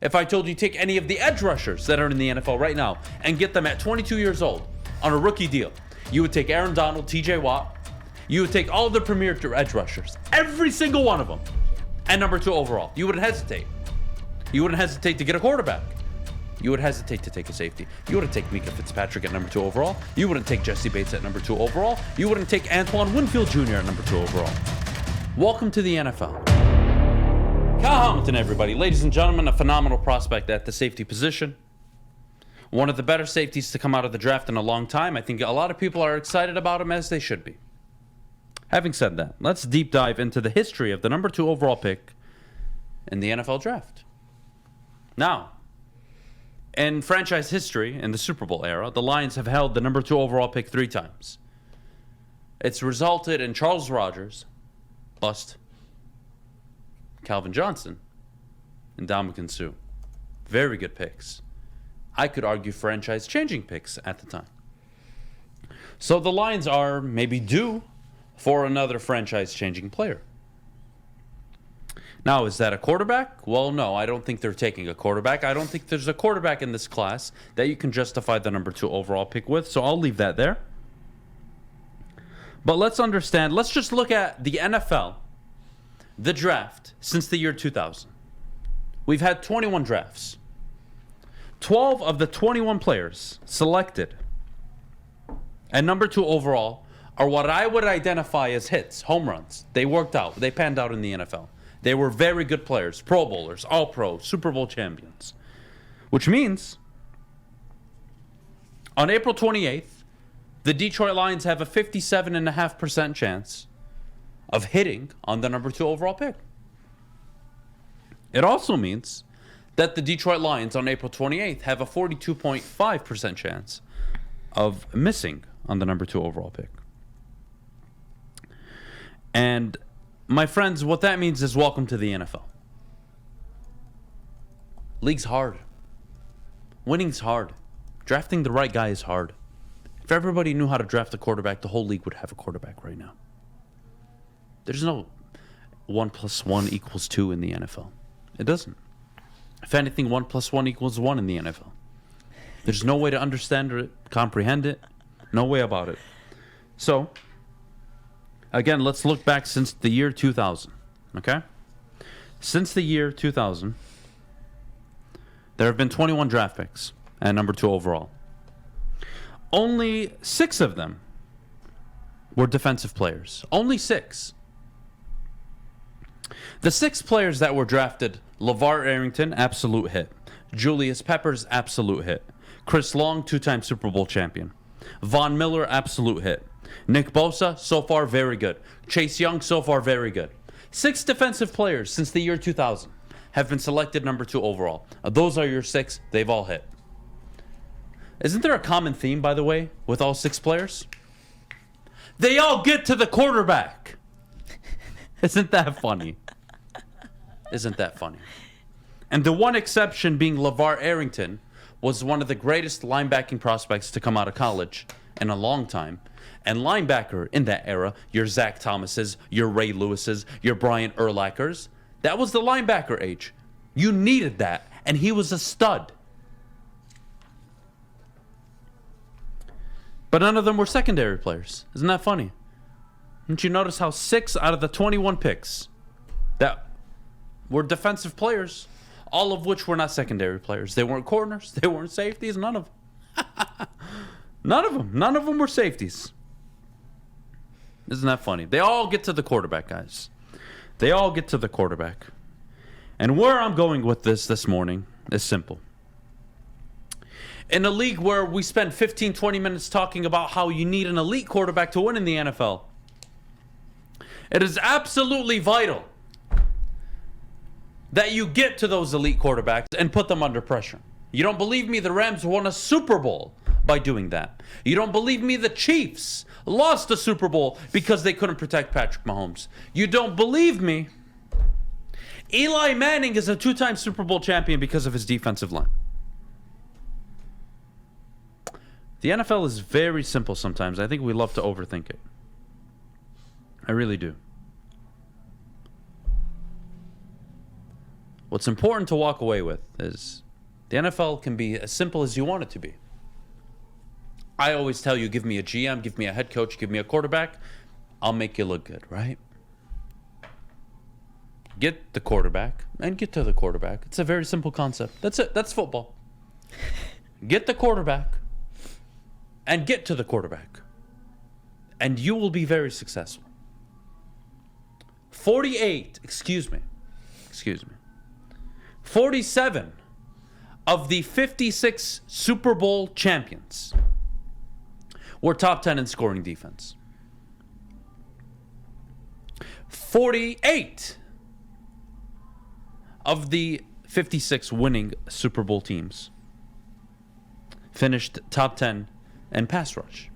if I told you take any of the edge rushers that are in the NFL right now and get them at 22 years old on a rookie deal, you would take Aaron Donald, TJ Watt, you would take all of the premier edge rushers, every single one of them, and number 2 overall. You wouldn't hesitate. You wouldn't hesitate to get a quarterback. You would hesitate to take a safety. You wouldn't take Mika Fitzpatrick at number 2 overall. You wouldn't take Jesse Bates at number 2 overall. You wouldn't take Antoine Winfield Jr. at number 2 overall. Welcome to the NFL. Kyle Hamilton, everybody. Ladies and gentlemen, a phenomenal prospect at the safety position. One of the better safeties to come out of the draft in a long time. I think a lot of people are excited about him, as they should be. Having said that, let's deep dive into the history of the number 2 overall pick in the NFL draft. Now, in franchise history, in the Super Bowl era, the Lions have held the number 2 overall pick 3 times. It's resulted in Charles Rogers, bust, Calvin Johnson, and Ndamukong Suh. Very good picks. I could argue franchise-changing picks at the time. So the Lions are maybe due for another franchise-changing player. Now, is that a quarterback? Well, no, I don't think they're taking a quarterback. I don't think there's a quarterback in this class that you can justify the number 2 overall pick with, so I'll leave that there. But let's understand, let's just look at the NFL, the draft, since the year 2000. We've had 21 drafts. 12 of the 21 players selected at number 2 overall are what I would identify as hits, home runs. They worked out. They panned out in the NFL. They were very good players, Pro Bowlers, All-Pro, Super Bowl champions. Which means, on April 28th, the Detroit Lions have a 57.5% chance of hitting on the number 2 overall pick. It also means that the Detroit Lions on April 28th have a 42.5% chance of missing on the number 2 overall pick. And my friends, what that means is welcome to the NFL. League's hard. Winning's hard. Drafting the right guy is hard. If everybody knew how to draft a quarterback, the whole league would have a quarterback right now. There's no 1 + 1 = 2 in the NFL. It doesn't. If anything, 1 + 1 = 1 in the NFL. There's no way to understand it, comprehend it. No way about it. So, again, let's look back since the year 2000, okay? Since the year 2000, there have been 21 draft picks at number 2 overall. Only 6 of them were defensive players. Only 6. The 6 players that were drafted: LeVar Arrington, absolute hit. Julius Peppers, absolute hit. Chris Long, 2-time Super Bowl champion. Von Miller, absolute hit. Nick Bosa, so far very good. Chase Young, so far very good. 6 defensive players since the year 2000 have been selected number 2 overall. Those are your 6. They've all hit. Isn't there a common theme, by the way, with all 6 players? They all get to the quarterback. Isn't that funny? Isn't that funny? And the one exception being LeVar Arrington was one of the greatest linebacking prospects to come out of college in a long time. And linebacker in that era, your Zach Thomases, your Ray Lewises, your Brian Urlachers, that was the linebacker age. You needed that, and he was a stud. But none of them were secondary players. Isn't that funny? Didn't you notice how 6 out of the 21 picks that were defensive players, all of which were not secondary players? They weren't corners, they weren't safeties, none of them. None of them were safeties. Isn't that funny? They all get to the quarterback, guys. They all get to the quarterback. And where I'm going with this morning is simple. In a league where we spend 15, 20 minutes talking about how you need an elite quarterback to win in the NFL, it is absolutely vital that you get to those elite quarterbacks and put them under pressure. You don't believe me? The Rams won a Super Bowl by doing that. You don't believe me? The Chiefs lost a Super Bowl because they couldn't protect Patrick Mahomes. You don't believe me? Eli Manning is a 2-time Super Bowl champion because of his defensive line. The NFL is very simple sometimes. I think we love to overthink it. I really do. What's important to walk away with is the NFL can be as simple as you want it to be. I always tell you, give me a GM, give me a head coach, give me a quarterback, I'll make you look good, right? Get the quarterback and get to the quarterback. It's a very simple concept. That's it. That's football. Get the quarterback and get to the quarterback. And you will be very successful. 47 of the 56 Super Bowl champions were top 10 in scoring defense. 48 of the 56 winning Super Bowl teams finished top 10 in pass rush.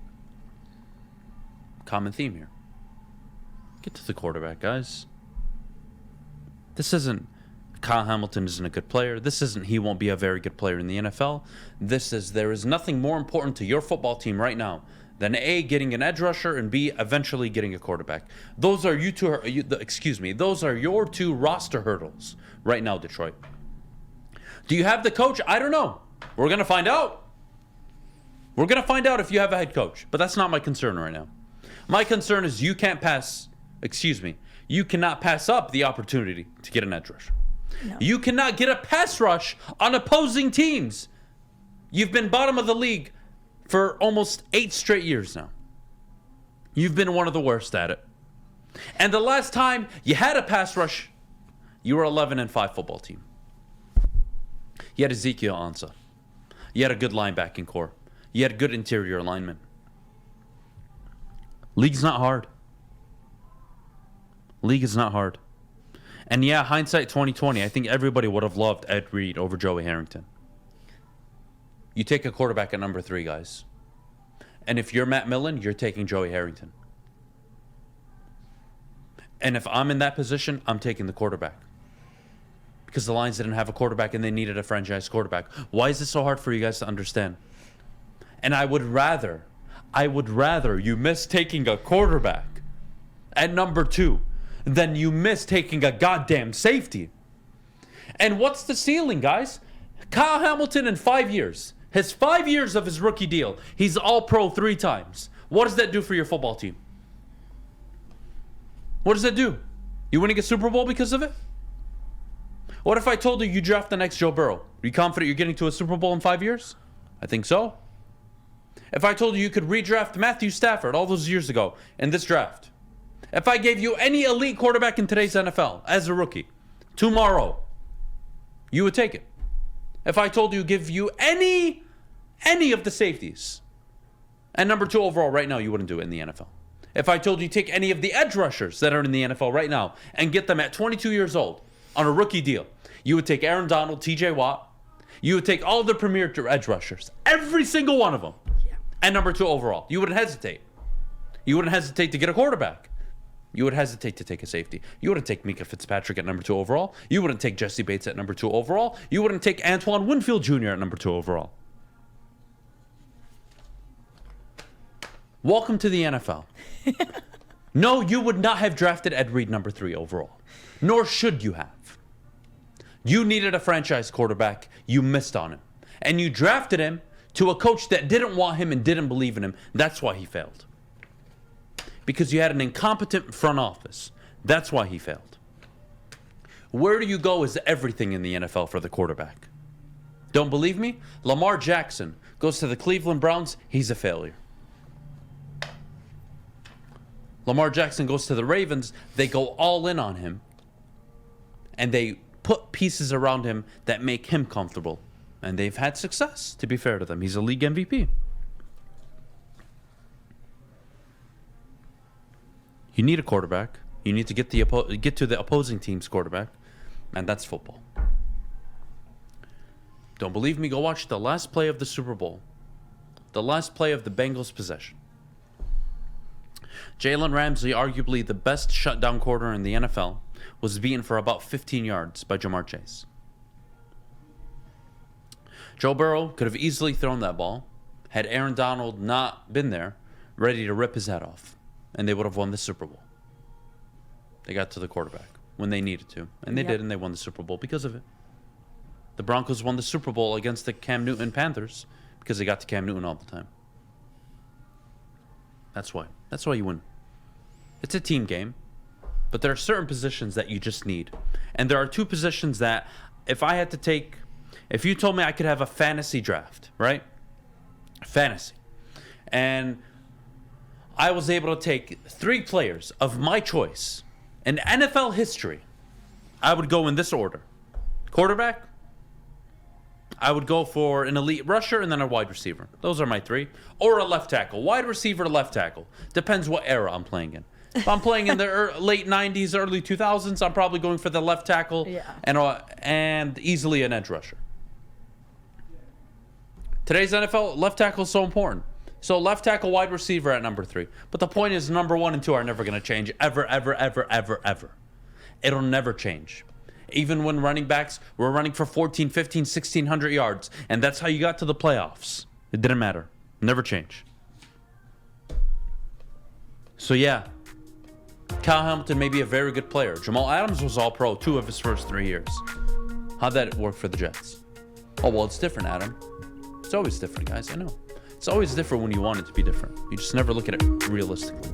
Common theme here. Get to the quarterback, guys. This isn't Kyle Hamilton isn't a good player. This isn't he won't be a very good player in the NFL. This is there is nothing more important to your football team right now than A, getting an edge rusher, and B, eventually getting a quarterback. Those are those are your two roster hurdles right now, Detroit. Do you have the coach? I don't know. We're going to find out. We're going to find out if you have a head coach, but that's not my concern right now. My concern is you cannot pass up the opportunity to get an edge rusher. No. You cannot get a pass rush on opposing teams. You've been bottom of the league for almost 8 straight years now. You've been one of the worst at it. And the last time you had a pass rush, you were 11-5 football team. You had Ezekiel Ansah. You had a good linebacking core. You had good interior alignment. League's not hard. League is not hard. And yeah, hindsight 2020, I think everybody would have loved Ed Reed over Joey Harrington. You take a quarterback at number 3, guys. And if you're Matt Millen, you're taking Joey Harrington. And if I'm in that position, I'm taking the quarterback. Because the Lions didn't have a quarterback and they needed a franchise quarterback. Why is this so hard for you guys to understand? And I would rather you miss taking a quarterback at number 2 than you miss taking a goddamn safety. And what's the ceiling, guys? Kyle Hamilton in 5 years. His 5 years of his rookie deal, he's all-pro 3 times. What does that do for your football team? What does that do? You winning a Super Bowl because of it? What if I told you draft the next Joe Burrow? Are you confident you're getting to a Super Bowl in 5 years? I think so. If I told you could redraft Matthew Stafford all those years ago in this draft. If I gave you any elite quarterback in today's NFL as a rookie tomorrow, you would take it. If I told you give you any of the safeties and number 2 overall right now, you wouldn't do it in the NFL. If I told you take any of the edge rushers that are in the NFL right now and get them at 22 years old on a rookie deal, you would take Aaron Donald, TJ Watt. You would take all the premier edge rushers, every single one of them, and number 2 overall. You wouldn't hesitate. You wouldn't hesitate to get a quarterback. You would hesitate to take a safety. You wouldn't take Mika Fitzpatrick at number 2 overall. You wouldn't take Jesse Bates at number 2 overall. You wouldn't take Antoine Winfield Jr. at number 2 overall. Welcome to the NFL. No, you would not have drafted Ed Reed number 3 overall. Nor should you have. You needed a franchise quarterback. You missed on him. And you drafted him to a coach that didn't want him and didn't believe in him. That's why he failed. Because you had an incompetent front office. That's why he failed. Where do you go is everything in the NFL for the quarterback. Don't believe me? Lamar Jackson goes to the Cleveland Browns. He's a failure. Lamar Jackson goes to the Ravens. They go all in on him. And they put pieces around him that make him comfortable. And they've had success, to be fair to them. He's a league MVP. You need a quarterback. You need to get to the opposing team's quarterback. And that's football. Don't believe me? Go watch the last play of the Super Bowl. The last play of the Bengals' possession. Jalen Ramsey, arguably the best shutdown corner in the NFL, was beaten for about 15 yards by Jamar Chase. Joe Burrow could have easily thrown that ball had Aaron Donald not been there, ready to rip his head off. And they would have won the Super Bowl. They got to the quarterback. when they needed to. And they did, and they won the Super Bowl because of it. The Broncos won the Super Bowl against the Cam Newton Panthers because they got to Cam Newton all the time. That's why. That's why you win. It's a team game. But there are certain positions that you just need. And there are two positions that if you told me I could have a fantasy draft, right? Fantasy. And I was able to take 3 players of my choice in NFL history, I would go in this order. Quarterback, I would go for an elite rusher and then a wide receiver. Those are my 3. Or a left tackle. Wide receiver to left tackle. Depends what era I'm playing in. If I'm playing in the late 90s, early 2000s, I'm probably going for the left tackle and easily an edge rusher. Today's NFL, left tackle is so important. So left tackle, wide receiver at number 3. But the point is, number 1 and 2 are never going to change. Ever, ever, ever, ever, ever. It'll never change. Even when running backs were running for 14, 15, 1,600 yards. And that's how you got to the playoffs. It didn't matter. Never change. So yeah. Kyle Hamilton may be a very good player. Jamal Adams was all pro 2 of his first 3 years. How'd that work for the Jets? Oh, well, it's different, Adam. It's always different, guys. I know. It's always different when you want it to be different. You just never look at it realistically.